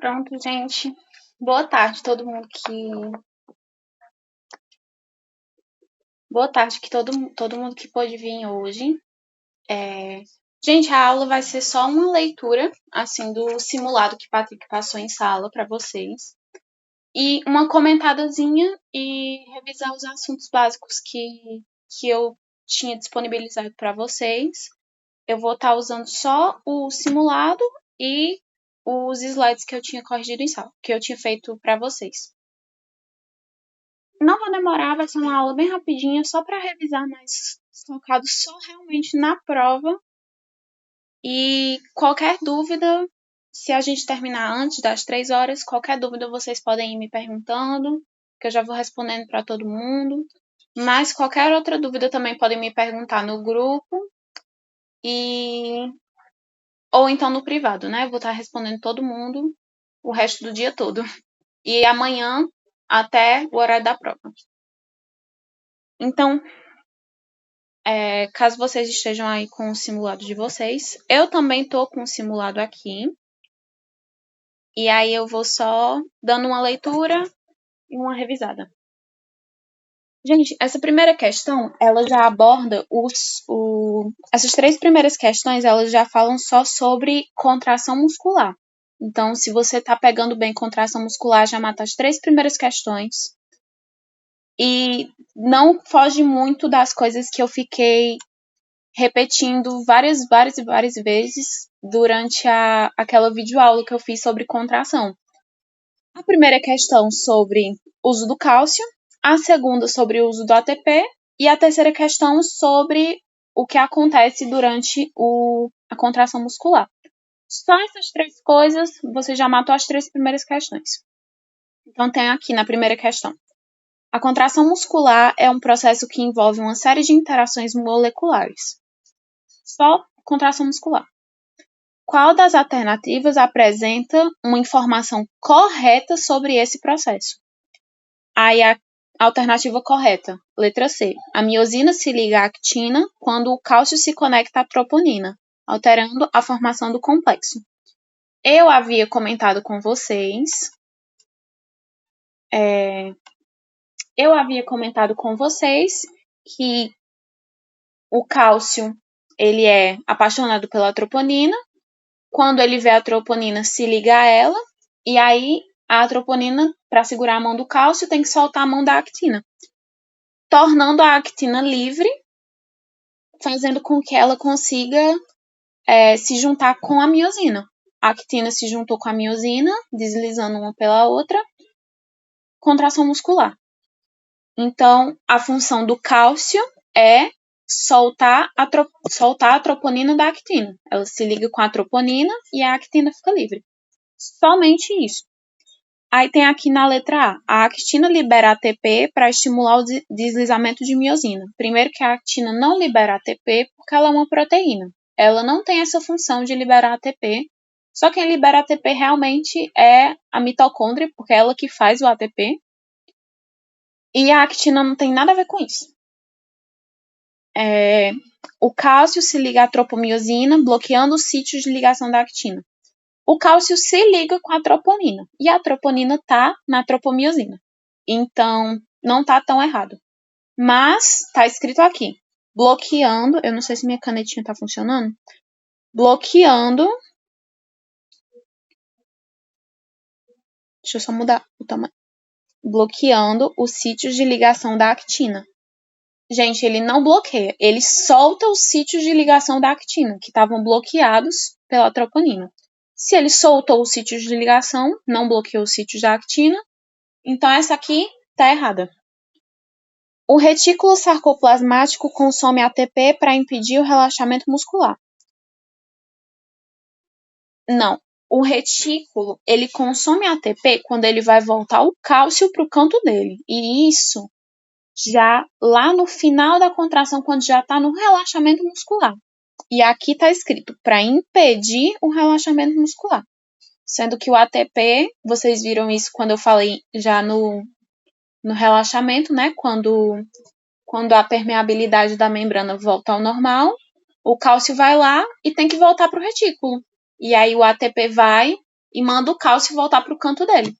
Pronto, gente. Boa tarde, todo mundo que. Boa tarde, todo mundo que pôde vir hoje. Gente, a aula vai ser só uma leitura, assim, do simulado que Patrick passou em sala para vocês. E uma comentadazinha e revisar os assuntos básicos que eu tinha disponibilizado para vocês. Eu vou estar usando só o simulado e os slides que eu tinha corrigido em sala, que eu tinha feito para vocês. Não vai demorar, vai ser uma aula bem rapidinha, só para revisar, mas focado só realmente na prova. E qualquer dúvida, se a gente terminar antes das 3 horas, qualquer dúvida vocês podem ir me perguntando, que eu já vou respondendo para todo mundo. Mas qualquer outra dúvida também podem me perguntar no grupo ou então no privado, né? Eu vou estar respondendo todo mundo o resto do dia todo. E amanhã até o horário da prova. Então, caso vocês estejam aí com o simulado de vocês, eu também tô com o simulado aqui. E aí eu vou só dando uma leitura e uma revisada. Gente, essa primeira questão, ela já aborda essas 3 primeiras questões, elas já falam só sobre contração muscular. Então, se você tá pegando bem contração muscular, já mata as 3 primeiras questões. E não foge muito das coisas que eu fiquei repetindo várias vezes durante aquela videoaula que eu fiz sobre contração. A primeira questão sobre uso do cálcio, a segunda sobre o uso do ATP e a terceira questão sobre o que acontece durante a contração muscular. Só essas 3 coisas, você já matou as 3 primeiras questões. Então, tem aqui na primeira questão. A contração muscular é um processo que envolve uma série de interações moleculares. Só contração muscular. Qual das alternativas apresenta uma informação correta sobre esse processo? Aí a alternativa correta, letra C. A miosina se liga à actina quando o cálcio se conecta à troponina, alterando a formação do complexo. Eu havia comentado com vocês que o cálcio ele é apaixonado pela troponina. Quando ele vê a troponina, se liga a ela, e aí a troponina, para segurar a mão do cálcio, tem que soltar a mão da actina, tornando a actina livre, fazendo com que ela consiga se juntar com a miosina. A actina se juntou com a miosina, deslizando uma pela outra, contração muscular. Então, a função do cálcio é soltar a troponina da actina. Ela se liga com a troponina e a actina fica livre. Somente isso. Aí tem aqui na letra A actina libera ATP para estimular o deslizamento de miosina. Primeiro que a actina não libera ATP porque ela é uma proteína. Ela não tem essa função de liberar ATP. Só quem libera ATP realmente é a mitocôndria, porque é ela que faz o ATP. E a actina não tem nada a ver com isso. O cálcio se liga à tropomiosina, bloqueando os sítios de ligação da actina. O cálcio se liga com a troponina. E a troponina está na tropomiosina. Então, não está tão errado. Mas, está escrito aqui. Bloqueando. Eu não sei se minha canetinha está funcionando. Bloqueando. Deixa eu só mudar o tamanho. Bloqueando os sítios de ligação da actina. Gente, ele não bloqueia. Ele solta os sítios de ligação da actina, que estavam bloqueados pela troponina. Se ele soltou os sítios de ligação, não bloqueou os sítios da actina, então essa aqui está errada. O retículo sarcoplasmático consome ATP para impedir o relaxamento muscular. Não. O retículo, ele consome ATP quando ele vai voltar o cálcio para o canto dele. E isso já lá no final da contração, quando já está no relaxamento muscular. E aqui está escrito para impedir o relaxamento muscular. Sendo que o ATP, vocês viram isso quando eu falei já no relaxamento, né? Quando a permeabilidade da membrana volta ao normal, o cálcio vai lá e tem que voltar para o retículo. E aí o ATP vai e manda o cálcio voltar para o canto dele.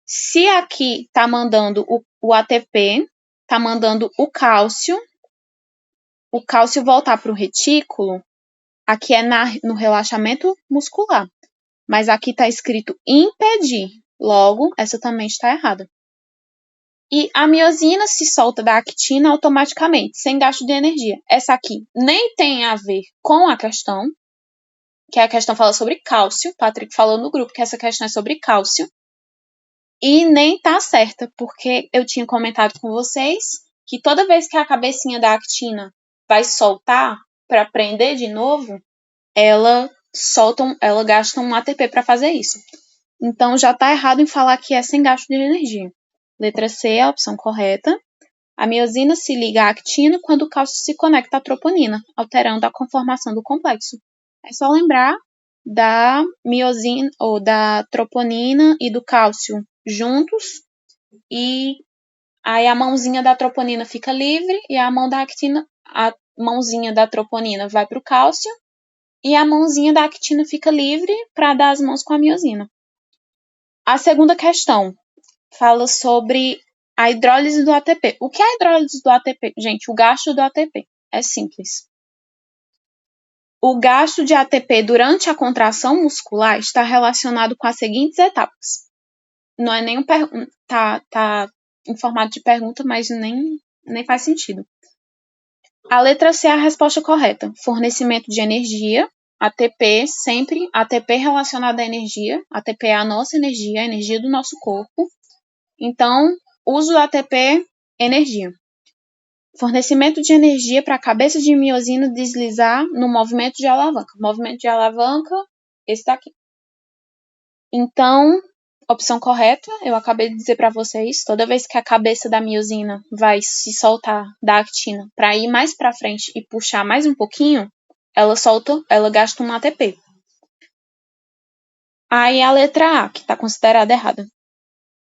Se aqui está mandando o ATP, está mandando o cálcio voltar para o retículo, aqui é no relaxamento muscular. Mas aqui está escrito impedir. Logo, essa também está errada. E a miosina se solta da actina automaticamente, sem gasto de energia. Essa aqui nem tem a ver com a questão, que a questão fala sobre cálcio. Patrick falou no grupo que essa questão é sobre cálcio. E nem tá certa, porque eu tinha comentado com vocês que toda vez que a cabecinha da actina vai soltar para prender de novo, ela gasta um ATP para fazer isso. Então já está errado em falar que é sem gasto de energia. Letra C é a opção correta. A miosina se liga à actina quando o cálcio se conecta à troponina, alterando a conformação do complexo. É só lembrar da miosina ou da troponina e do cálcio juntos, e aí a mãozinha da troponina fica livre e a mãozinha da troponina vai para o cálcio e a mãozinha da actina fica livre para dar as mãos com a miosina. A segunda questão fala sobre a hidrólise do ATP. O que é a hidrólise do ATP? Gente, o gasto do ATP. É simples. O gasto de ATP durante a contração muscular está relacionado com as seguintes etapas. Não é nem tá em formato de pergunta, mas nem faz sentido. A letra C é a resposta correta. Fornecimento de energia, ATP, sempre ATP relacionado à energia. ATP é a nossa energia, a energia do nosso corpo. Então, uso do ATP, energia. Fornecimento de energia para a cabeça de miosina deslizar no movimento de alavanca. Movimento de alavanca, esse daqui. Então, opção correta, eu acabei de dizer para vocês, toda vez que a cabeça da miosina vai se soltar da actina para ir mais para frente e puxar mais um pouquinho, ela gasta um ATP. Aí a letra A, que está considerada errada.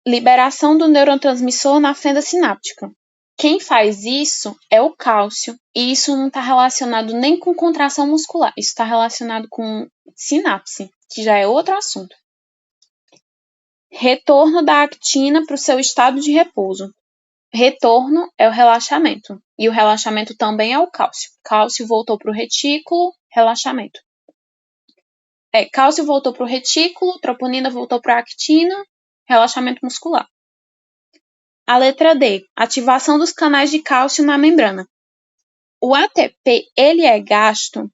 Liberação do neurotransmissor na fenda sináptica. Quem faz isso é o cálcio, e isso não está relacionado nem com contração muscular, isso está relacionado com sinapse, que já é outro assunto. Retorno da actina para o seu estado de repouso. Retorno é o relaxamento, e o relaxamento também é o cálcio. Cálcio voltou para o retículo, relaxamento. Cálcio voltou para o retículo, troponina voltou para a actina, relaxamento muscular. A letra D, ativação dos canais de cálcio na membrana. O ATP, ele é gasto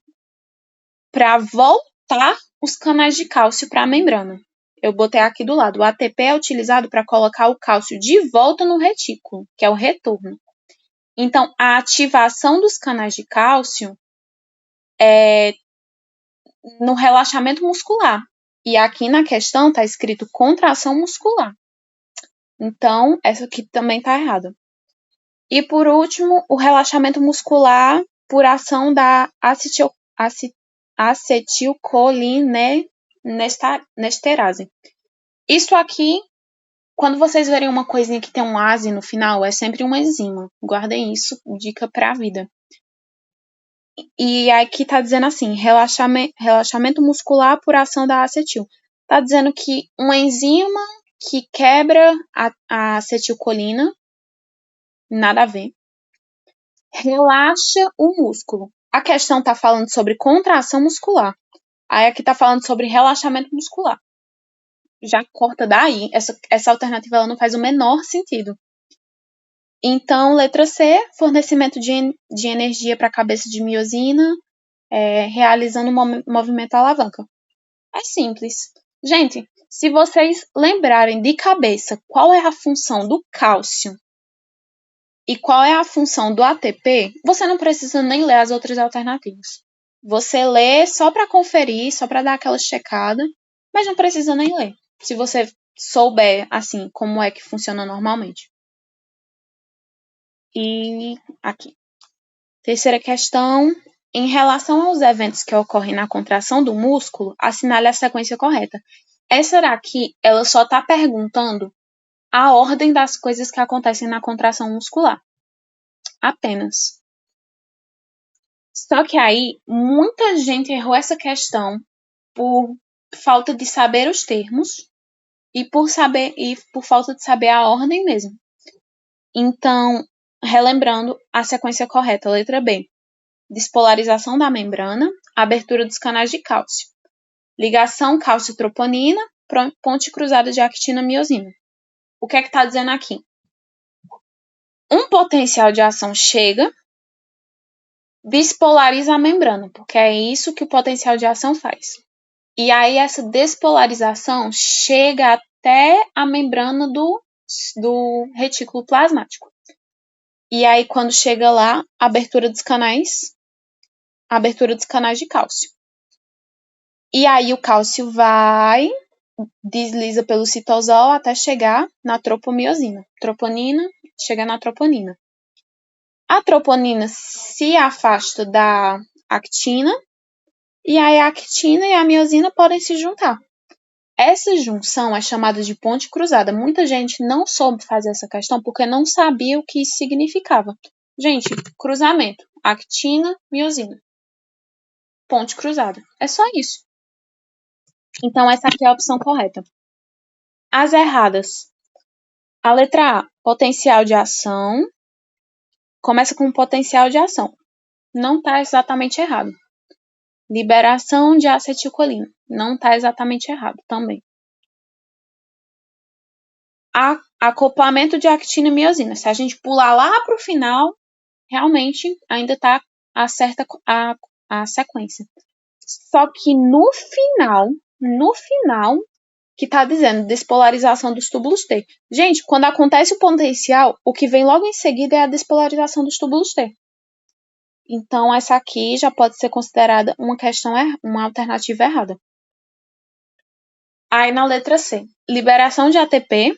para voltar os canais de cálcio para a membrana. Eu botei aqui do lado. O ATP é utilizado para colocar o cálcio de volta no retículo, que é o retorno. Então, a ativação dos canais de cálcio é no relaxamento muscular. E aqui na questão está escrito contração muscular. Então, essa aqui também está errada. E por último, o relaxamento muscular por ação da acetilcolinesterase. Isso aqui, quando vocês verem uma coisinha que tem um ase no final, é sempre uma enzima. Guardem isso, dica para a vida. E aqui tá dizendo assim, relaxamento muscular por ação da acetil. Tá dizendo que uma enzima que quebra a acetilcolina, nada a ver, relaxa o músculo. A questão tá falando sobre contração muscular. Aí aqui tá falando sobre relaxamento muscular. Já corta daí, essa alternativa ela não faz o menor sentido. Então, letra C, fornecimento de energia para a cabeça de miosina, realizando movimento alavanca. É simples. Gente, se vocês lembrarem de cabeça qual é a função do cálcio e qual é a função do ATP, você não precisa nem ler as outras alternativas. Você lê só para conferir, só para dar aquela checada, mas não precisa nem ler, se você souber, assim, como é que funciona normalmente. E aqui. Terceira questão. Em relação aos eventos que ocorrem na contração do músculo, assinale a sequência correta. Essa daqui, ela só está perguntando a ordem das coisas que acontecem na contração muscular. Apenas. Só que aí, muita gente errou essa questão por falta de saber os termos e por falta de saber a ordem mesmo. Então, relembrando a sequência correta, letra B. Despolarização da membrana, abertura dos canais de cálcio. Ligação cálcio-troponina, ponte cruzada de actina-miosina. O que é que está dizendo aqui? Um potencial de ação chega, despolariza a membrana, porque é isso que o potencial de ação faz. E aí essa despolarização chega até a membrana do retículo plasmático. E aí quando chega lá, abertura dos canais de cálcio. E aí o cálcio desliza pelo citosol até chegar na tropomiosina. Troponina, chega na troponina. A troponina se afasta da actina, e aí a actina e a miosina podem se juntar. Essa junção é chamada de ponte cruzada. Muita gente não soube fazer essa questão porque não sabia o que isso significava. Gente, cruzamento, actina, miosina. Ponte cruzada. É só isso. Então, essa aqui é a opção correta. As erradas. A letra A, potencial de ação. Começa com potencial de ação. Não está exatamente errado. Liberação de acetilcolina. Não está exatamente errado também. Acoplamento de actina e miosina. Se a gente pular lá para o final, realmente ainda está acerta a sequência. Só que no final, que está dizendo despolarização dos túbulos T. Gente, quando acontece o potencial, o que vem logo em seguida é a despolarização dos túbulos T. Então, essa aqui já pode ser considerada uma alternativa errada. Aí, na letra C, liberação de ATP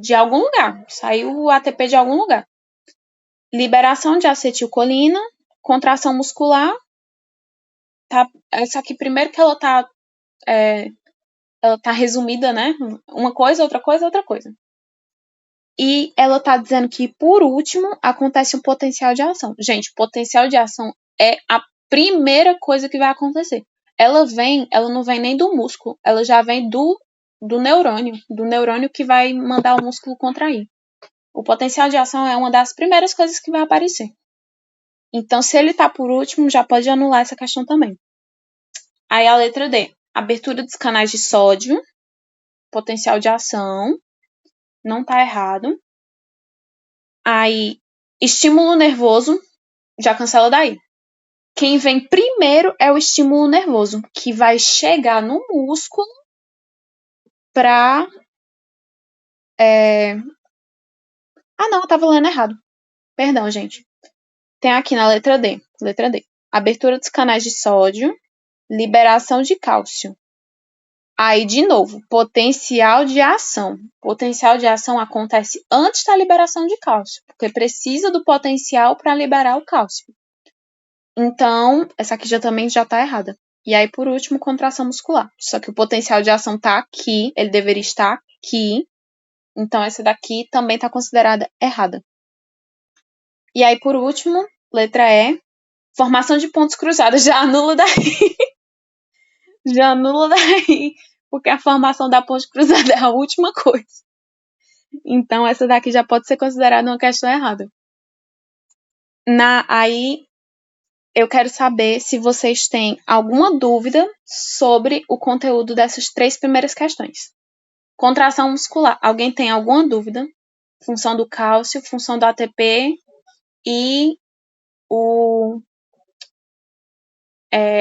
de algum lugar. Saiu o ATP de algum lugar. Liberação de acetilcolina, contração muscular. Tá, essa aqui, primeiro que ela tá resumida, né? Uma coisa, outra coisa, outra coisa. E ela tá dizendo que, por último, acontece um potencial de ação. Gente, potencial de ação é a primeira coisa que vai acontecer. Ela não vem nem do músculo, ela já vem do neurônio que vai mandar o músculo contrair. O potencial de ação é uma das primeiras coisas que vai aparecer. Então, se ele tá por último, já pode anular essa questão também. Aí a letra D, abertura dos canais de sódio, potencial de ação, não tá errado. Aí, estímulo nervoso, já cancela daí. Quem vem primeiro é o estímulo nervoso, que vai chegar no músculo pra... Ah, não, eu tava lendo errado. Perdão, gente. Tem aqui na letra D. Abertura dos canais de sódio, liberação de cálcio. Aí, de novo, potencial de ação. Potencial de ação acontece antes da liberação de cálcio, porque precisa do potencial para liberar o cálcio. Então, essa aqui também já está errada. E aí, por último, contração muscular. Só que o potencial de ação está aqui, ele deveria estar aqui. Então, essa daqui também está considerada errada. E aí, por último, letra E, formação de pontos cruzados. Já anula daí. Porque a formação da ponte cruzada é a última coisa. Então, essa daqui já pode ser considerada uma questão errada. Aí, eu quero saber se vocês têm alguma dúvida sobre o conteúdo dessas 3 primeiras questões. Contração muscular. Alguém tem alguma dúvida? Função do cálcio, função do ATP e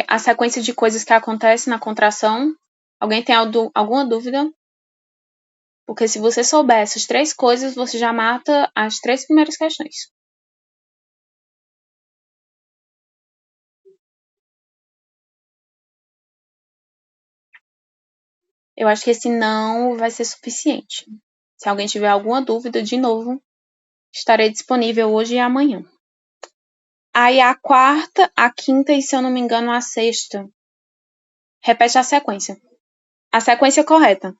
a sequência de coisas que acontecem na contração. Alguém tem alguma dúvida? Porque se você souber essas 3 coisas, você já mata as 3 primeiras questões. Eu acho que esse não vai ser suficiente. Se alguém tiver alguma dúvida, de novo, estarei disponível hoje e amanhã. Aí a quarta, a quinta e, se eu não me engano, a sexta. Repete a sequência. A sequência correta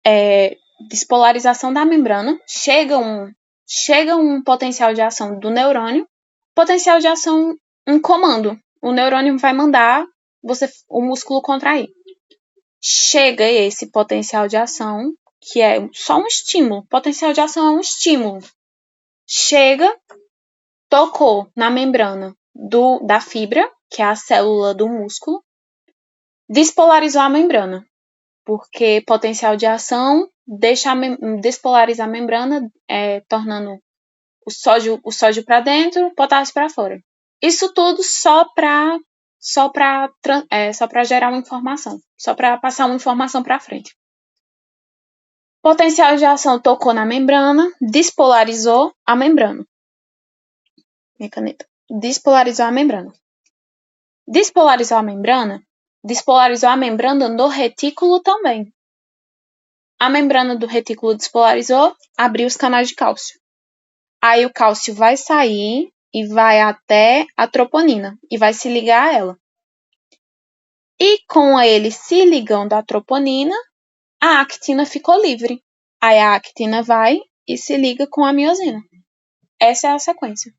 é despolarização da membrana. Chega um potencial de ação do neurônio. Potencial de ação um comando. O neurônio vai mandar o músculo contrair. Chega esse potencial de ação, que é só um estímulo. Potencial de ação é um estímulo. Chega, tocou na membrana da fibra, que é a célula do músculo, despolarizou a membrana, porque potencial de ação deixa despolarizar a membrana, tornando o sódio para dentro, o potássio para fora. Isso tudo só para gerar uma informação, só para passar uma informação para frente. Potencial de ação tocou na membrana, despolarizou a membrana. Minha caneta. Despolarizou a membrana. Despolarizou a membrana no retículo também. A membrana do retículo despolarizou, abriu os canais de cálcio. Aí o cálcio vai sair e vai até a troponina e vai se ligar a ela. E com ele se ligando à troponina, a actina ficou livre. Aí a actina vai e se liga com a miosina. Essa é a sequência.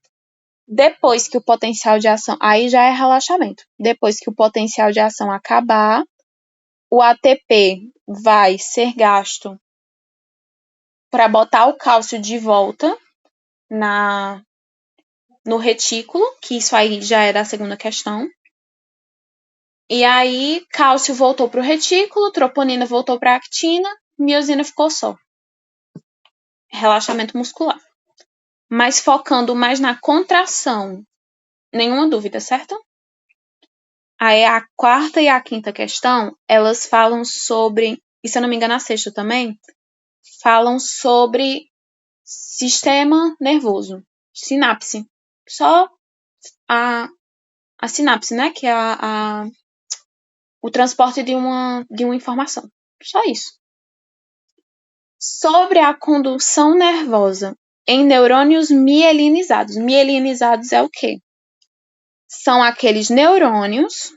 Depois que o potencial de ação... Aí já é relaxamento. Depois que o potencial de ação acabar, o ATP vai ser gasto para botar o cálcio de volta no retículo, que isso aí já é da segunda questão. E aí, cálcio voltou para o retículo, troponina voltou para a actina, miosina ficou só. Relaxamento muscular. Mas focando mais na contração. Nenhuma dúvida, certo? Aí a quarta e a quinta questão, elas falam sobre, e se eu não me engano a sexta também, falam sobre sistema nervoso, sinapse. Só a sinapse, né? Que é o transporte de uma informação. Só isso. Sobre a condução nervosa em neurônios mielinizados. Mielinizados é o quê? São aqueles neurônios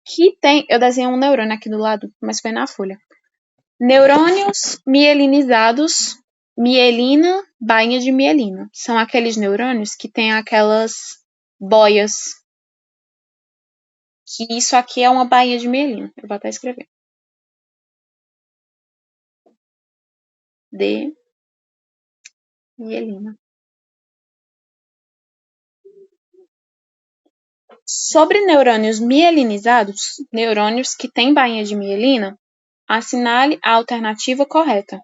que tem... Eu desenhei um neurônio aqui do lado, mas foi na folha. Neurônios mielinizados, mielina, bainha de mielina. São aqueles neurônios que têm aquelas boias. Que isso aqui é uma bainha de mielina. Eu vou até escrever. De mielina. Sobre neurônios mielinizados, neurônios que têm bainha de mielina, assinale a alternativa correta.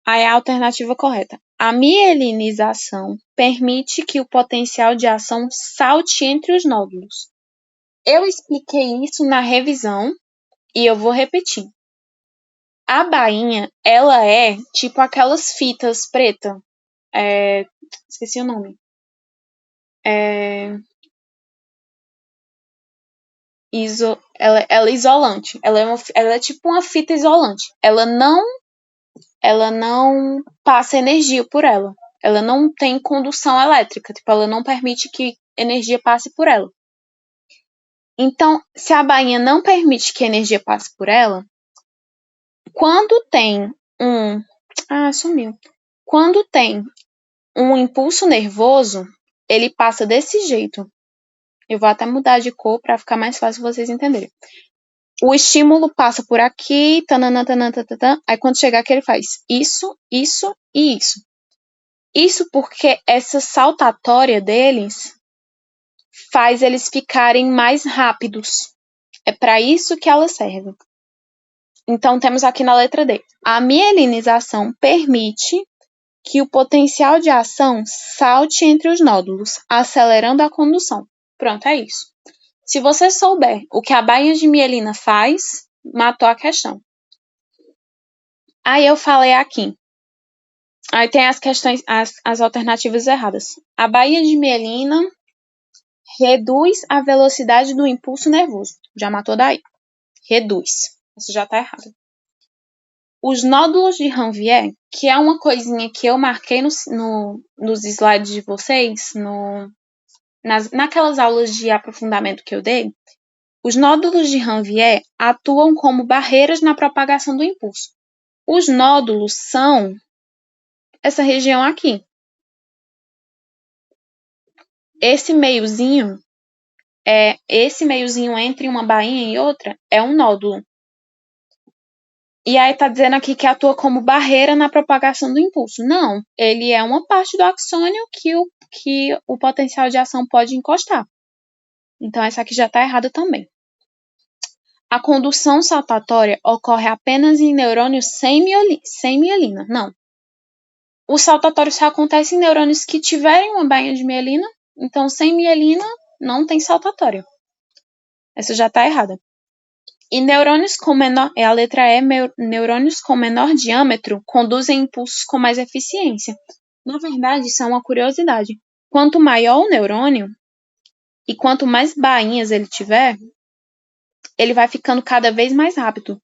Aí a alternativa correta. A mielinização permite que o potencial de ação salte entre os nódulos. Eu expliquei isso na revisão e eu vou repetir. A bainha, ela é tipo aquelas fitas preta. Esqueci o nome. Ela é isolante. Ela é tipo uma fita isolante. Ela não passa energia por ela. Ela não tem condução elétrica. Tipo, ela não permite que energia passe por ela. Então, se a bainha não permite que a energia passe por ela, quando tem Quando tem um impulso nervoso, ele passa desse jeito. Eu vou até mudar de cor para ficar mais fácil vocês entenderem. O estímulo passa por aqui, tanana, tanana, tanana, aí quando chegar aqui ele faz isso, isso e isso. Isso porque essa saltatória deles faz eles ficarem mais rápidos. É para isso que ela serve. Então, temos aqui na letra D. A mielinização permite que o potencial de ação salte entre os nódulos, acelerando a condução. Pronto, é isso. Se você souber o que a bainha de mielina faz, matou a questão. Aí eu falei aqui. Aí tem as questões, as alternativas erradas. A bainha de mielina reduz a velocidade do impulso nervoso. Já matou daí. Reduz. Isso já tá errado. Os nódulos de Ranvier, que é uma coisinha que eu marquei nos slides de vocês, naquelas aulas de aprofundamento que eu dei, os nódulos de Ranvier atuam como barreiras na propagação do impulso. Os nódulos são essa região aqui. esse meiozinho entre uma bainha e outra é um nódulo. E aí tá dizendo aqui que atua como barreira na propagação do impulso. Não, ele é uma parte do axônio que o potencial de ação pode encostar. Então essa aqui já tá errada também. A condução saltatória ocorre apenas em neurônios sem mielina. Não. O saltatório só acontece em neurônios que tiverem uma bainha de mielina. Então, sem mielina, não tem saltatório. Essa já está errada. E neurônios com menor... a letra E, neurônios com menor diâmetro conduzem impulsos com mais eficiência. Na verdade, isso é uma curiosidade. Quanto maior o neurônio, e quanto mais bainhas ele tiver, ele vai ficando cada vez mais rápido.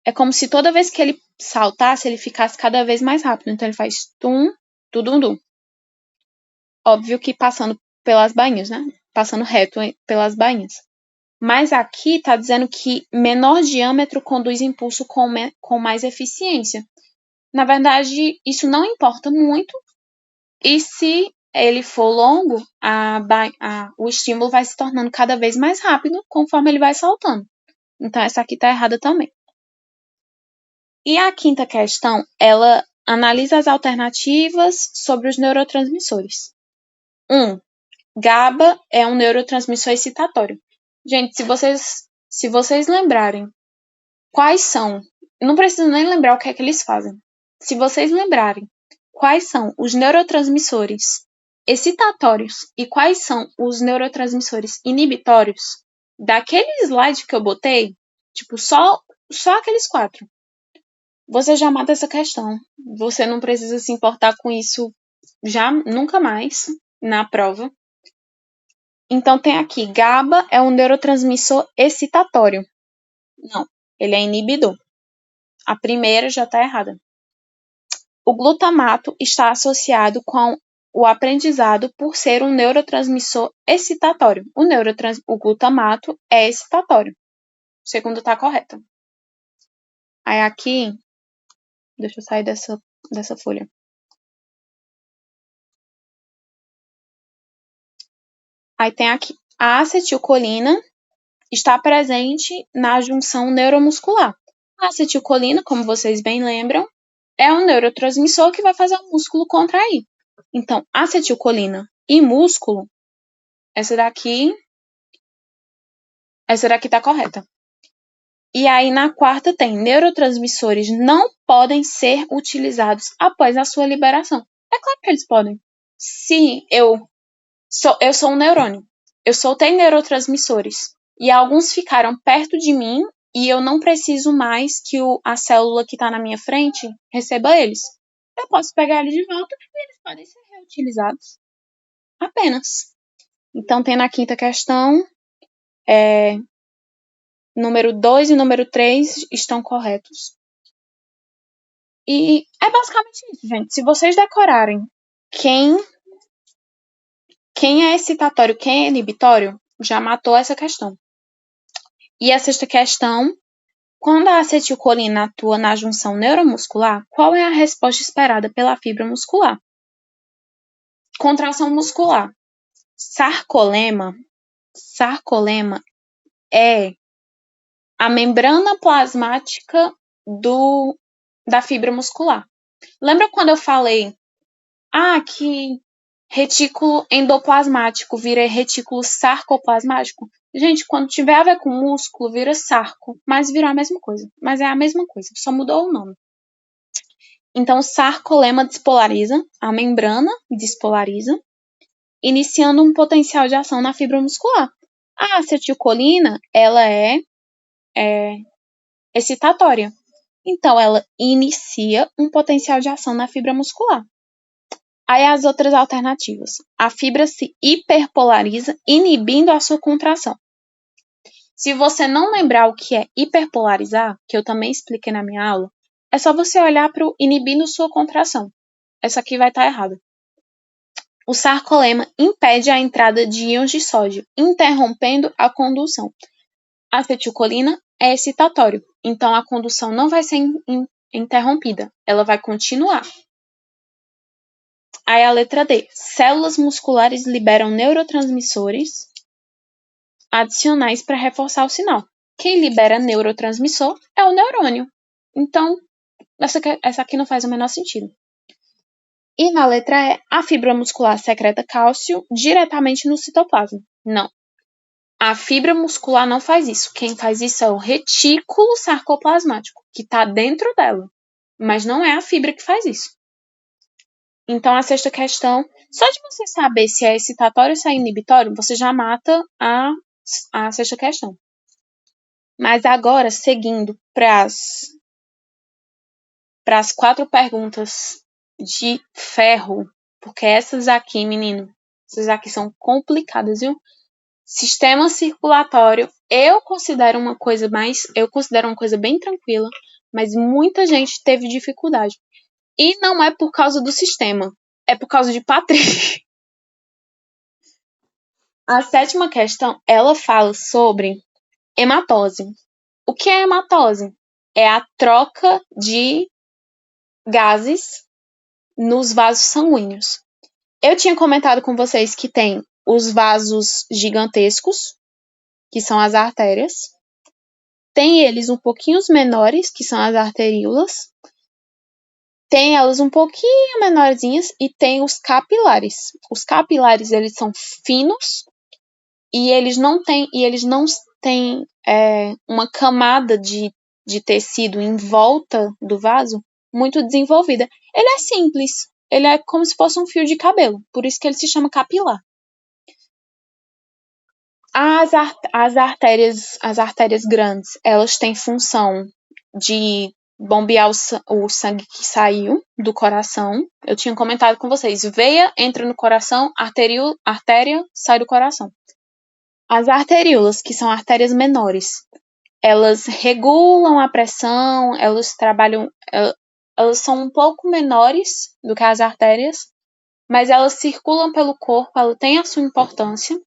É como se toda vez que ele saltasse, ele ficasse cada vez mais rápido. Então, ele faz tum, tudum. Óbvio que passando pelas bainhas, né? Passando reto pelas bainhas. Mas aqui está dizendo que menor diâmetro conduz impulso com mais eficiência. Na verdade, isso não importa muito. E se ele for longo, o estímulo vai se tornando cada vez mais rápido conforme ele vai saltando. Então, essa aqui está errada também. E a quinta questão, ela analisa as alternativas sobre os neurotransmissores. 1. GABA é um neurotransmissor excitatório. Gente, se vocês lembrarem quais são, não preciso nem lembrar o que é que eles fazem. Se vocês lembrarem quais são os neurotransmissores excitatórios e quais são os neurotransmissores inibitórios, daquele slide que eu botei, tipo, só aqueles 4. Você já mata essa questão. Você não precisa se importar com isso já nunca mais na prova. Então tem aqui, GABA é um neurotransmissor excitatório. Não, ele é inibidor. A primeira já está errada. O glutamato está associado com o aprendizado por ser um neurotransmissor excitatório. O glutamato é excitatório. O segundo está correto. Aí aqui, deixa eu sair dessa folha. Aí tem aqui, a acetilcolina está presente na junção neuromuscular. A acetilcolina, como vocês bem lembram, é um neurotransmissor que vai fazer o músculo contrair. Então, acetilcolina e músculo, essa daqui está correta. E aí, na quarta tem, neurotransmissores não podem ser utilizados após a sua liberação. É claro que eles podem. Se eu sou um neurônio, eu soltei neurotransmissores e alguns ficaram perto de mim e eu não preciso mais que a célula que está na minha frente receba eles. Eu posso pegar eles de volta e eles podem ser reutilizados. Apenas. Então, tem na quinta questão, número 2 e número 3 estão corretos. E é basicamente isso, gente. Se vocês decorarem quem é excitatório, quem é inibitório, já matou essa questão. E a sexta questão, quando a acetilcolina atua na junção neuromuscular, qual é a resposta esperada pela fibra muscular? Contração muscular. Sarcolema é a membrana plasmática da fibra muscular. Lembra quando eu falei que retículo endoplasmático vira retículo sarcoplasmático? Gente, quando tiver a ver com músculo, vira sarco, mas virou a mesma coisa. Mas é a mesma coisa, só mudou o nome. Então, o sarcolema despolariza, a membrana despolariza, iniciando um potencial de ação na fibra muscular. A acetilcolina, ela é excitatória. Então, ela inicia um potencial de ação na fibra muscular. Aí as outras alternativas. A fibra se hiperpolariza, inibindo a sua contração. Se você não lembrar o que é hiperpolarizar, que eu também expliquei na minha aula, é só você olhar para o inibindo sua contração. Essa aqui vai estar errada. O sarcolema impede a entrada de íons de sódio, interrompendo a condução. A acetilcolina é excitatório, então a condução não vai ser interrompida, ela vai continuar. Aí a letra D. Células musculares liberam neurotransmissores adicionais para reforçar o sinal. Quem libera neurotransmissor é o neurônio. Então, essa aqui não faz o menor sentido. E na letra E, a fibra muscular secreta cálcio diretamente no citoplasma. Não. A fibra muscular não faz isso. Quem faz isso é o retículo sarcoplasmático, que está dentro dela. Mas não é a fibra que faz isso. Então, a sexta questão, só de você saber se é excitatório ou se é inibitório, você já mata a sexta questão. Mas agora, seguindo para as 4 perguntas de ferro, porque essas aqui, menino, essas aqui são complicadas, viu? Sistema circulatório, eu considero uma coisa bem tranquila, mas muita gente teve dificuldade. E não é por causa do sistema, é por causa de Patrick. A 7ª questão, ela fala sobre hematose. O que é hematose? É a troca de gases nos vasos sanguíneos. Eu tinha comentado com vocês que tem os vasos gigantescos, que são as artérias. Tem eles um pouquinho menores, que são as arteríolas. Tem elas um pouquinho menorzinhas e tem os capilares. Os capilares, eles são finos e eles não têm uma camada de tecido em volta do vaso muito desenvolvida. Ele é simples. Ele é como se fosse um fio de cabelo. Por isso que ele se chama capilar. As artérias grandes, elas têm função de bombear o sangue que saiu do coração. Eu tinha comentado com vocês. Veia entra no coração, artéria sai do coração. As arteríolas, que são artérias menores, elas regulam a pressão, elas são um pouco menores do que as artérias, mas elas circulam pelo corpo, ela tem a sua importância.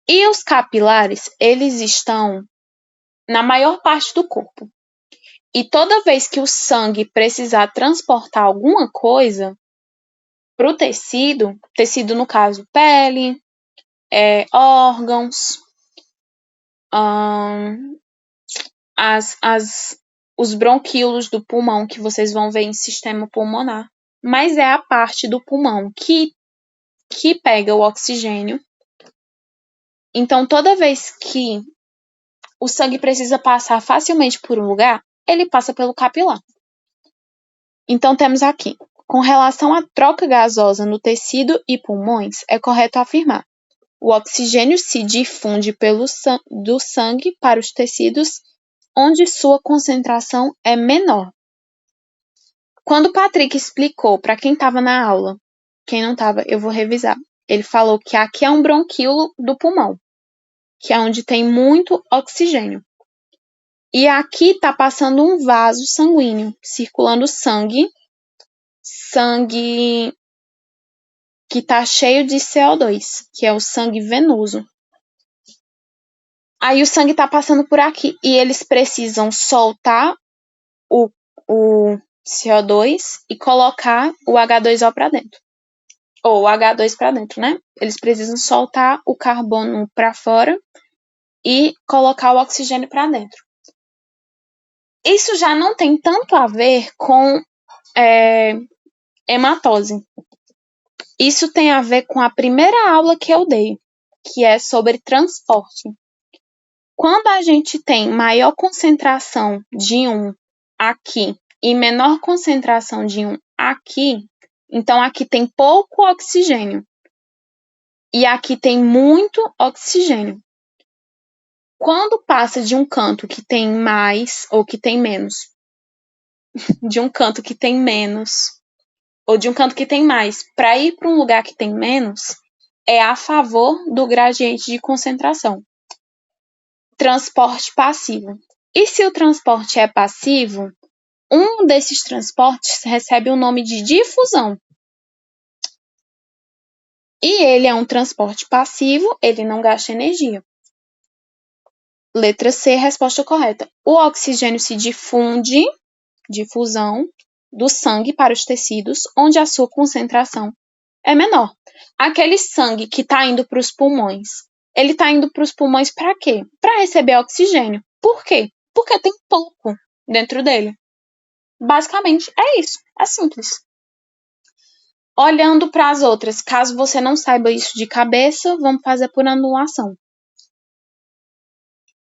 E os capilares, eles estão na maior parte do corpo. E toda vez que o sangue precisar transportar alguma coisa para o tecido no caso, pele, órgãos, os bronquíolos do pulmão, que vocês vão ver em sistema pulmonar, mas é a parte do pulmão que pega o oxigênio. Então, toda vez que o sangue precisa passar facilmente por um lugar, ele passa pelo capilar. Então, temos aqui, com relação à troca gasosa no tecido e pulmões, é correto afirmar: o oxigênio se difunde do sangue para os tecidos onde sua concentração é menor. Quando o Patrick explicou para quem estava na aula, quem não estava, eu vou revisar. Ele falou que aqui é um bronquíolo do pulmão, que é onde tem muito oxigênio. E aqui está passando um vaso sanguíneo, circulando sangue que está cheio de CO2, que é o sangue venoso. Aí o sangue está passando por aqui e eles precisam soltar o CO2 e colocar o H2O para dentro. Ou o H2 para dentro, né? Eles precisam soltar o carbono para fora e colocar o oxigênio para dentro. Isso já não tem tanto a ver com hematose. Isso tem a ver com a primeira aula que eu dei, que é sobre transporte. Quando a gente tem maior concentração de um aqui e menor concentração de um aqui, então aqui tem pouco oxigênio e aqui tem muito oxigênio. Quando passa de um canto que tem mais ou que tem menos, de um canto que tem menos ou de um canto que tem mais, para ir para um lugar que tem menos, é a favor do gradiente de concentração. Transporte passivo. E se o transporte é passivo, um desses transportes recebe o nome de difusão. E ele é um transporte passivo, ele não gasta energia. Letra C, resposta correta. O oxigênio se difunde, difusão, do sangue para os tecidos, onde a sua concentração é menor. Aquele sangue que está indo para os pulmões, ele está indo para os pulmões para quê? Para receber oxigênio. Por quê? Porque tem pouco dentro dele. Basicamente, é isso. É simples. Olhando para as outras, caso você não saiba isso de cabeça, vamos fazer por anulação.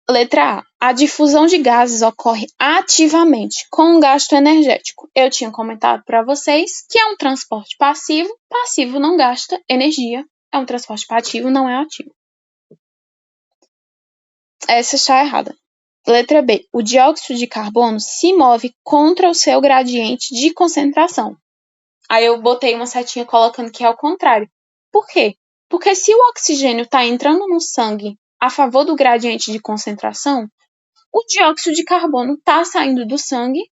Letra A. A difusão de gases ocorre ativamente, com um gasto energético. Eu tinha comentado para vocês que é um transporte passivo. Passivo não gasta energia. É um transporte ativo, não é ativo. Essa está errada. Letra B. O dióxido de carbono se move contra o seu gradiente de concentração. Aí eu botei uma setinha colocando que é o contrário. Por quê? Porque se o oxigênio está entrando no sangue a favor do gradiente de concentração, o dióxido de carbono está saindo do sangue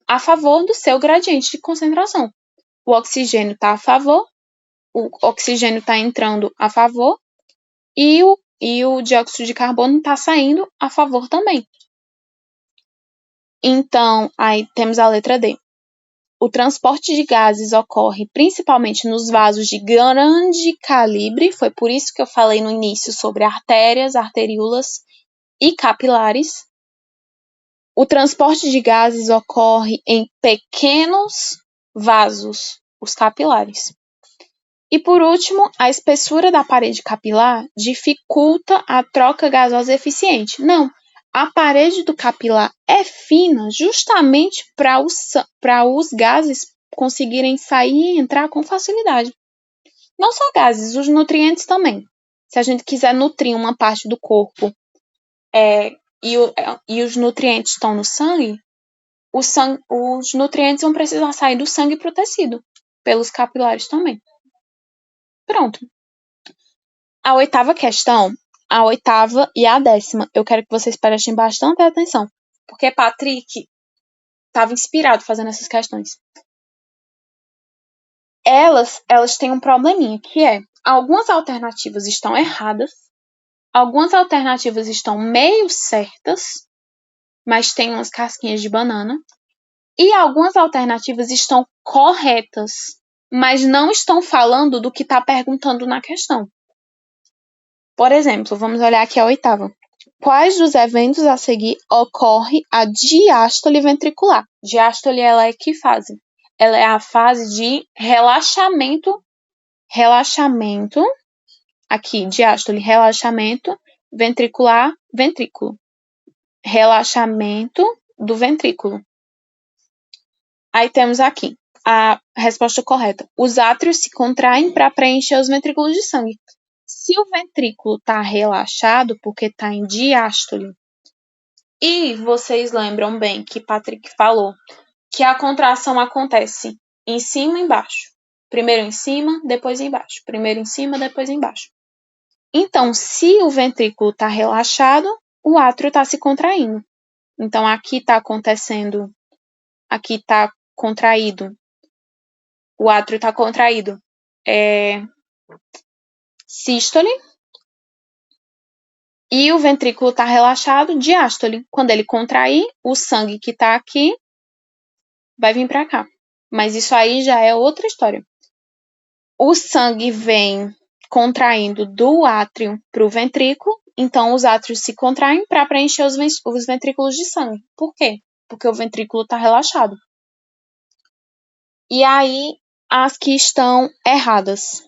a favor do seu gradiente de concentração. O oxigênio está a favor, o oxigênio está entrando a favor e o dióxido de carbono está saindo a favor também. Então, aí temos a letra D. O transporte de gases ocorre principalmente nos vasos de grande calibre, foi por isso que eu falei no início sobre artérias, arteríolas e capilares. O transporte de gases ocorre em pequenos vasos, os capilares. E por último, a espessura da parede capilar dificulta a troca gasosa eficiente. Não, a parede do capilar é fina justamente para os gases conseguirem sair e entrar com facilidade. Não só gases, os nutrientes também. Se a gente quiser nutrir uma parte do corpo e os nutrientes estão no sangue, os nutrientes vão precisar sair do sangue para o tecido, pelos capilares também. Pronto. A oitava questão, a oitava e a 10ª, eu quero que vocês prestem bastante atenção, porque Patrick estava inspirado fazendo essas questões. Elas têm um probleminha, que é, algumas alternativas estão erradas, algumas alternativas estão meio certas, mas tem umas casquinhas de banana, e algumas alternativas estão corretas, mas não estão falando do que está perguntando na questão. Por exemplo, vamos olhar aqui a oitava. Quais dos eventos a seguir ocorre a diástole ventricular? Diástole, ela é que fase? Ela é a fase de relaxamento, aqui, diástole, relaxamento ventricular, ventrículo. Relaxamento do ventrículo. Aí temos aqui a resposta correta. Os átrios se contraem para preencher os ventrículos de sangue. Se o ventrículo está relaxado, porque está em diástole, e vocês lembram bem que Patrick falou que a contração acontece em cima e embaixo. Primeiro em cima, depois embaixo. Primeiro em cima, depois embaixo. Então, se o ventrículo está relaxado, o átrio está se contraindo. Então, aqui está acontecendo, aqui está contraído. O átrio está contraído. Sístole. E o ventrículo está relaxado, diástole. Quando ele contrair, o sangue que está aqui vai vir para cá. Mas isso aí já é outra história. O sangue vem contraindo do átrio para o ventrículo, então os átrios se contraem para preencher os ventrículos de sangue. Por quê? Porque o ventrículo está relaxado. E aí, as que estão erradas.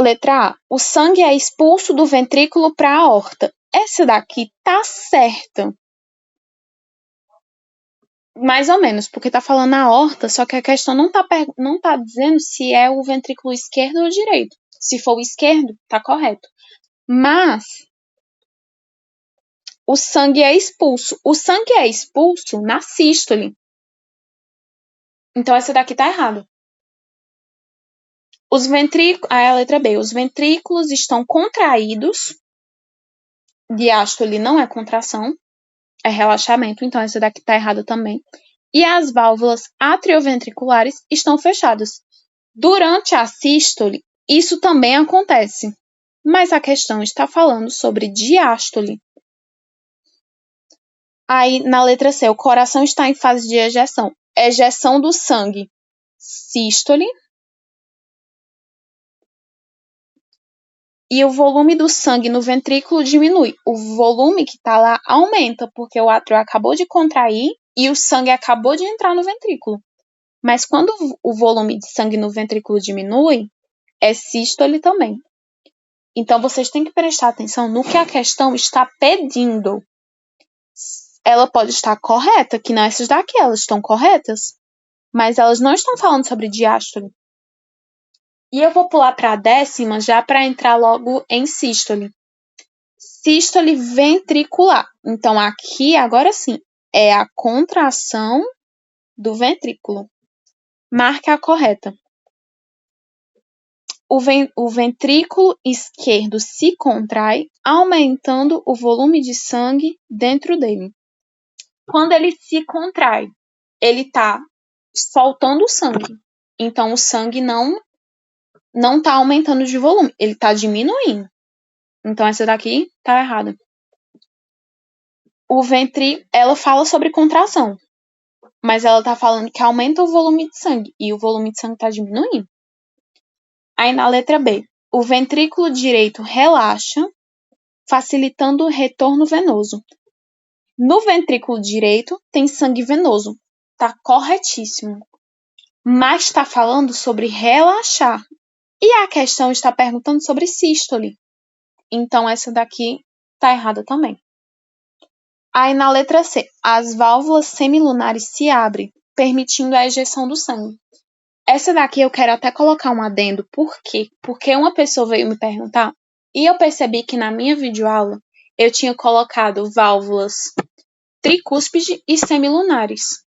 Letra A. O sangue é expulso do ventrículo para a aorta. Essa daqui tá certa. Mais ou menos, porque tá falando a aorta, só que a questão não tá dizendo se é o ventrículo esquerdo ou direito. Se for o esquerdo, tá correto. Mas o sangue é expulso. O sangue é expulso na sístole. Então essa daqui tá errada. A letra B. Os ventrículos estão contraídos. Diástole não é contração, é relaxamento. Então essa daqui tá errada também. E as válvulas atrioventriculares estão fechadas. Durante a sístole, isso também acontece. Mas a questão está falando sobre diástole. Aí, na letra C, o coração está em fase de ejeção. Ejeção do sangue. sístole, e o volume do sangue no ventrículo diminui. O volume que está lá aumenta, porque o átrio acabou de contrair e o sangue acabou de entrar no ventrículo. Mas quando o volume de sangue no ventrículo diminui, é sístole também. Então, vocês têm que prestar atenção no que a questão está pedindo. Ela pode estar correta, que não essas daqui, elas estão corretas, mas elas não estão falando sobre diástole. E eu vou pular para a 10ª já para entrar logo em sístole. Sístole ventricular. Então, aqui, agora sim, é a contração do ventrículo. Marca a correta. O ventrículo esquerdo se contrai, aumentando o volume de sangue dentro dele. Quando ele se contrai, ele está soltando o sangue. Então, o sangue não está aumentando de volume, ele está diminuindo. Então, essa daqui está errada. O ventrículo, ela fala sobre contração, mas ela está falando que aumenta o volume de sangue, e o volume de sangue está diminuindo. Aí, na letra B, o ventrículo direito relaxa, facilitando o retorno venoso. No ventrículo direito tem sangue venoso. Tá corretíssimo. Mas está falando sobre relaxar. E a questão está perguntando sobre sístole. Então, essa daqui tá errada também. Aí, na letra C, as válvulas semilunares se abrem, permitindo a ejeção do sangue. Essa daqui eu quero até colocar um adendo. Por quê? Porque uma pessoa veio me perguntar e eu percebi que na minha videoaula eu tinha colocado válvulas tricúspide e semilunares,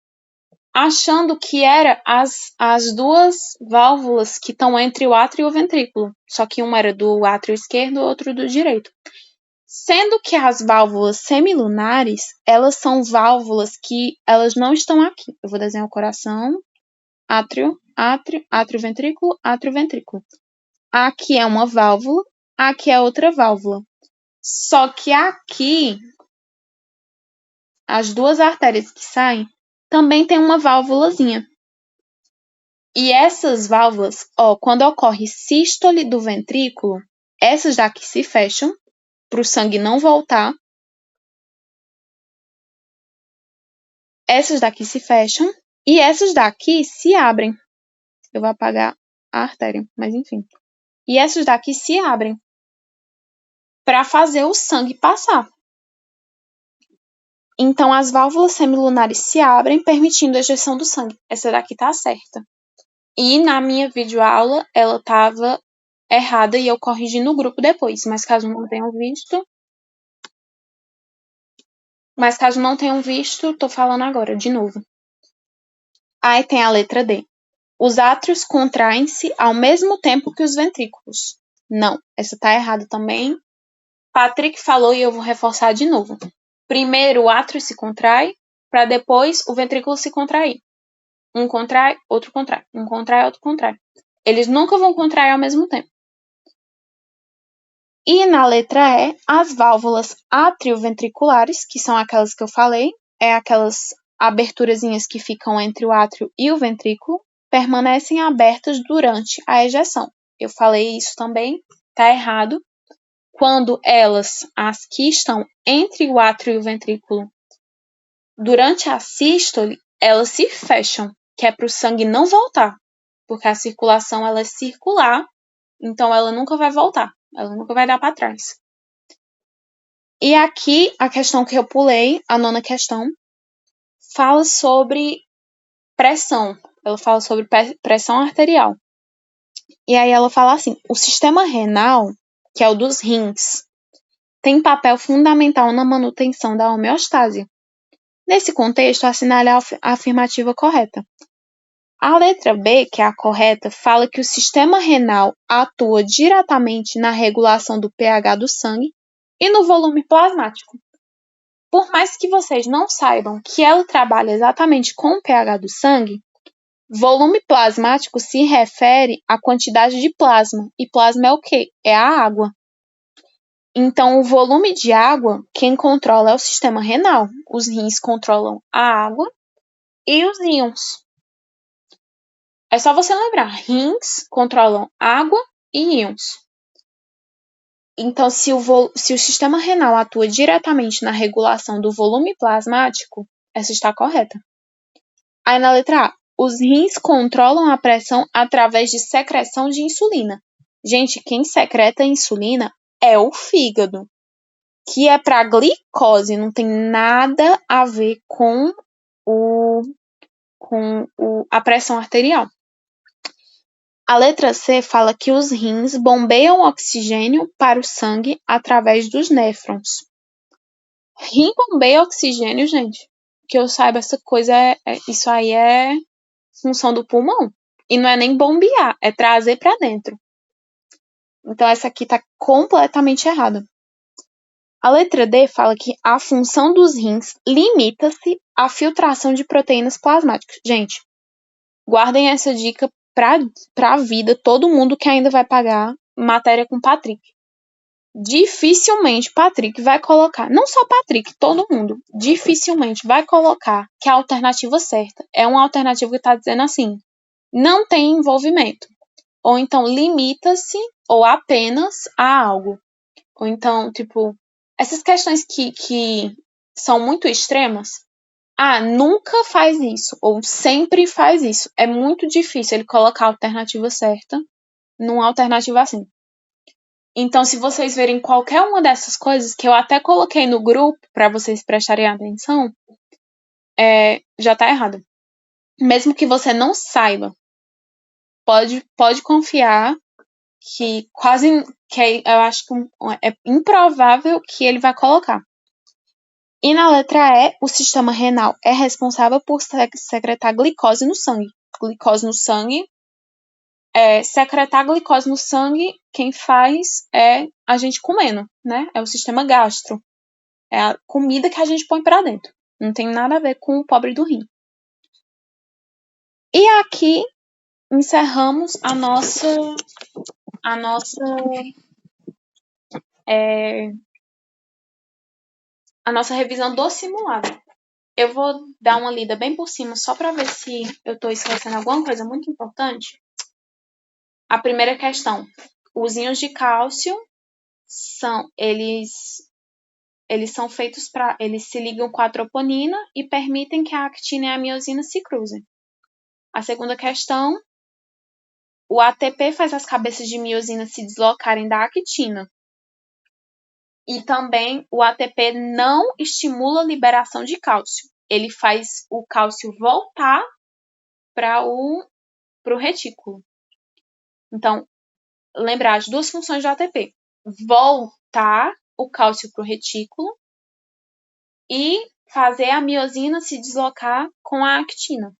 achando que era as duas válvulas que estão entre o átrio e o ventrículo, só que uma era do átrio esquerdo e outro do direito. Sendo que as válvulas semilunares, elas são válvulas que elas não estão aqui. Eu vou desenhar o coração, átrio, ventrículo, átrio, ventrículo. Aqui é uma válvula, aqui é outra válvula. Só que aqui, as duas artérias que saem, também tem uma válvulazinha. E essas válvulas, quando ocorre sístole do ventrículo, essas daqui se fecham para o sangue não voltar. Essas daqui se fecham e essas daqui se abrem. Eu vou apagar a artéria, mas enfim. E essas daqui se abrem para fazer o sangue passar. Então, as válvulas semilunares se abrem, permitindo a ejeção do sangue. Essa daqui tá certa. E na minha videoaula, ela estava errada e eu corrigi no grupo depois. Mas caso não tenham visto, tô falando agora, de novo. Aí tem a letra D. Os átrios contraem-se ao mesmo tempo que os ventrículos. Não, essa tá errada também. Patrick falou e eu vou reforçar de novo. Primeiro o átrio se contrai, para depois o ventrículo se contrair. Um contrai, outro contrai. Um contrai, outro contrai. Eles nunca vão contrair ao mesmo tempo. E na letra E, as válvulas atrioventriculares, que são aquelas que eu falei, é aquelas aberturazinhas que ficam entre o átrio e o ventrículo, permanecem abertas durante a ejeção. Eu falei isso também, tá errado. Quando as que estão entre o átrio e o ventrículo, durante a sístole, elas se fecham, que é para o sangue não voltar, porque a circulação ela é circular, então ela nunca vai voltar, ela nunca vai dar para trás. E aqui, a questão que eu pulei, a 9ª questão, fala sobre pressão. Ela fala sobre pressão arterial. E aí ela fala assim, o sistema renal, que é o dos rins, tem papel fundamental na manutenção da homeostase. Nesse contexto, assinale a afirmativa correta. A letra B, que é a correta, fala que o sistema renal atua diretamente na regulação do pH do sangue e no volume plasmático. Por mais que vocês não saibam que ela trabalha exatamente com o pH do sangue, volume plasmático se refere à quantidade de plasma. E plasma é o quê? É a água. Então, o volume de água, quem controla é o sistema renal. Os rins controlam a água e os íons. É só você lembrar, rins controlam água e íons. Então, se o sistema renal atua diretamente na regulação do volume plasmático, essa está correta. Aí na letra A, os rins controlam a pressão através de secreção de insulina. Gente, quem secreta a insulina é o fígado, que é para glicose, não tem nada a ver com a pressão arterial. A letra C fala que os rins bombeiam oxigênio para o sangue através dos néfrons. Rim bombeia oxigênio, gente. Que eu saiba, essa coisa isso aí é função do pulmão. E não é nem bombear, é trazer para dentro. Então essa aqui tá completamente errada. A letra D fala que a função dos rins limita-se à filtração de proteínas plasmáticas. Gente, guardem essa dica para a vida, todo mundo que ainda vai pagar matéria com Patrick. Dificilmente Patrick vai colocar, não só Patrick, todo mundo, dificilmente vai colocar que a alternativa certa é uma alternativa que está dizendo assim, não tem envolvimento, ou então limita-se ou apenas a algo. Ou então, tipo, essas questões que são muito extremas, nunca faz isso, ou sempre faz isso. É muito difícil ele colocar a alternativa certa numa alternativa assim. Então, se vocês verem qualquer uma dessas coisas, que eu até coloquei no grupo para vocês prestarem atenção, já tá errado. Mesmo que você não saiba, pode confiar que eu acho que é improvável que ele vai colocar. E na letra E, o sistema renal é responsável por secretar glicose no sangue. Glicose no sangue. Secretar glicose no sangue, quem faz é a gente comendo, né? É o sistema gastro. É a comida que a gente põe para dentro. Não tem nada a ver com o pobre do rim. E aqui encerramos a nossa revisão do simulado. Eu vou dar uma lida bem por cima só para ver se eu estou esquecendo alguma coisa muito importante. A primeira questão. Os íons de cálcio eles são feitos eles se ligam com a troponina e permitem que a actina e a miosina se cruzem. A segunda questão, o ATP faz as cabeças de miosina se deslocarem da actina. E também o ATP não estimula a liberação de cálcio. Ele faz o cálcio voltar para o retículo. Então, lembrar as duas funções do ATP. Voltar o cálcio para o retículo e fazer a miosina se deslocar com a actina.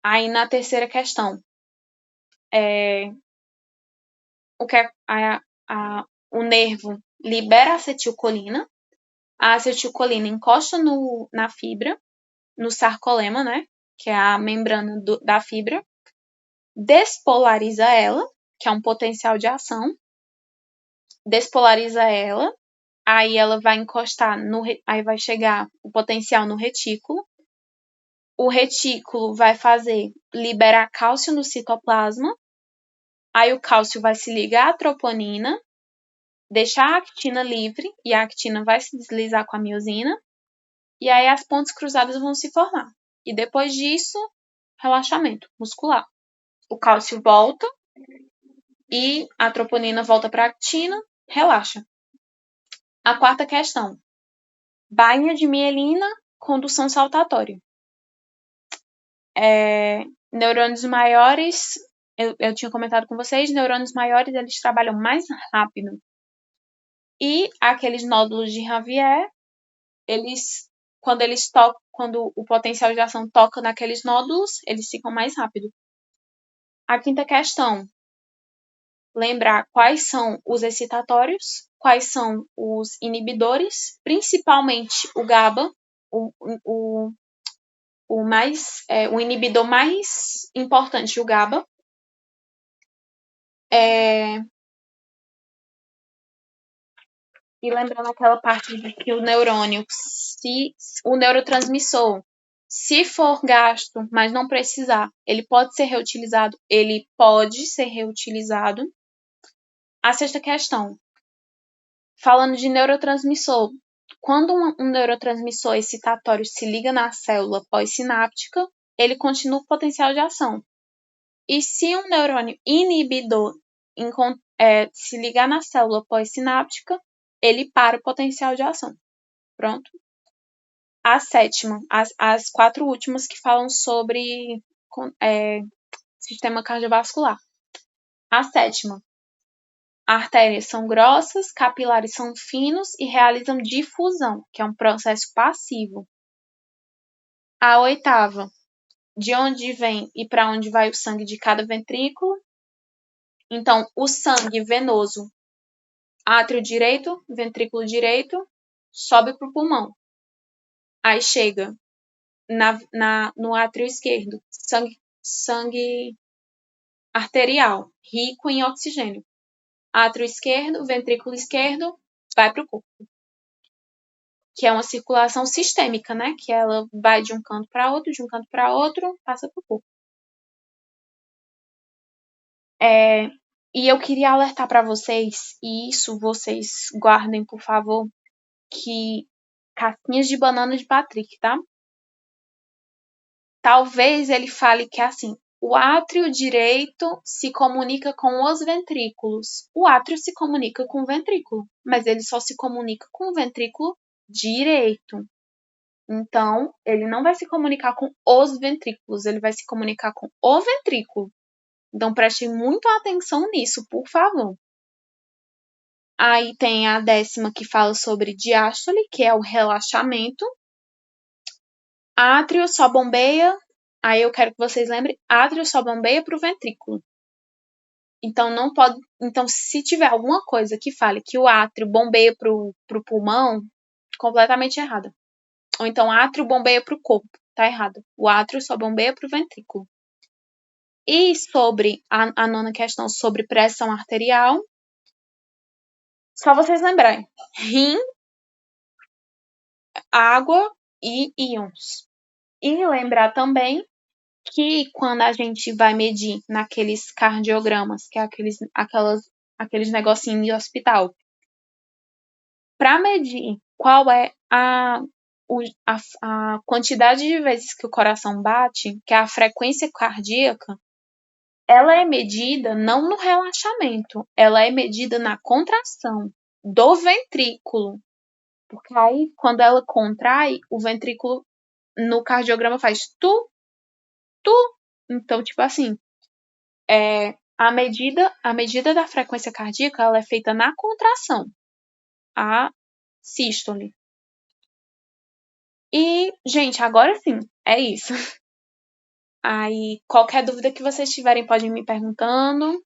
Aí, na terceira questão, o nervo libera acetilcolina. A acetilcolina encosta na fibra, no sarcolema, né? Que é a membrana da fibra. Despolariza ela, que é um potencial de ação. Despolariza ela. Aí ela vai encostar aí vai chegar o potencial no retículo. O retículo vai liberar cálcio no citoplasma. Aí o cálcio vai se ligar à troponina, deixar a actina livre e a actina vai se deslizar com a miosina. E aí as pontes cruzadas vão se formar. E depois disso, relaxamento muscular. O cálcio volta e a troponina volta para a actina, relaxa. A quarta questão. Bainha de mielina, condução saltatória. Neurônios maiores, eu tinha comentado com vocês, neurônios maiores eles trabalham mais rápido. E aqueles nódulos de Ravier, quando o potencial de ação toca naqueles nódulos, eles ficam mais rápido. A quinta questão, lembrar quais são os excitatórios, quais são os inibidores, principalmente o GABA, o inibidor mais importante, o GABA. E lembrando aquela parte de que o neurônio, se o neurotransmissor, Se for gasto, mas não precisar, ele pode ser reutilizado? Ele pode ser reutilizado. A sexta questão, falando de neurotransmissor. Quando um neurotransmissor excitatório se liga na célula pós-sináptica, ele continua o potencial de ação. E se um neurônio inibidor se ligar na célula pós-sináptica, ele para o potencial de ação. Pronto. A sétima, as quatro últimas que falam sobre sistema cardiovascular. A sétima, artérias são grossas, capilares são finos e realizam difusão, que é um processo passivo. A oitava, de onde vem e para onde vai o sangue de cada ventrículo. Então, o sangue venoso, átrio direito, ventrículo direito, sobe para o pulmão. Aí chega no átrio esquerdo, sangue arterial, rico em oxigênio. Átrio esquerdo, ventrículo esquerdo, vai para o corpo. Que é uma circulação sistêmica, né? Que ela vai de um canto para outro, de um canto para outro, passa para o corpo. E eu queria alertar para vocês, e isso vocês guardem, por favor, que casquinhas de banana de Patrick, tá? Talvez ele fale que é assim, o átrio direito se comunica com os ventrículos. O átrio se comunica com o ventrículo, mas ele só se comunica com o ventrículo direito. Então, ele não vai se comunicar com os ventrículos, ele vai se comunicar com o ventrículo. Então, prestem muita atenção nisso, por favor. Aí tem a décima que fala sobre diástole, que é o relaxamento. Átrio só bombeia, aí eu quero que vocês lembrem, átrio só bombeia para o ventrículo. Então, não pode. Então, se tiver alguma coisa que fale que o átrio bombeia para o pulmão, completamente errada. Ou então, átrio bombeia para o corpo, tá errado. O átrio só bombeia para o ventrículo. E sobre a nona questão sobre pressão arterial, só vocês lembrarem: rim, água e íons. E lembrar também que quando a gente vai medir naqueles cardiogramas, que é aqueles negocinhos de hospital, para medir qual é a quantidade de vezes que o coração bate, que é a frequência cardíaca, ela é medida não no relaxamento, ela é medida na contração do ventrículo. Porque aí, quando ela contrai, o ventrículo no cardiograma faz tu, tu. Então, tipo assim, a medida da frequência cardíaca ela é feita na contração, a sístole. E, gente, agora sim, é isso. Aí, qualquer dúvida que vocês tiverem, podem me perguntando.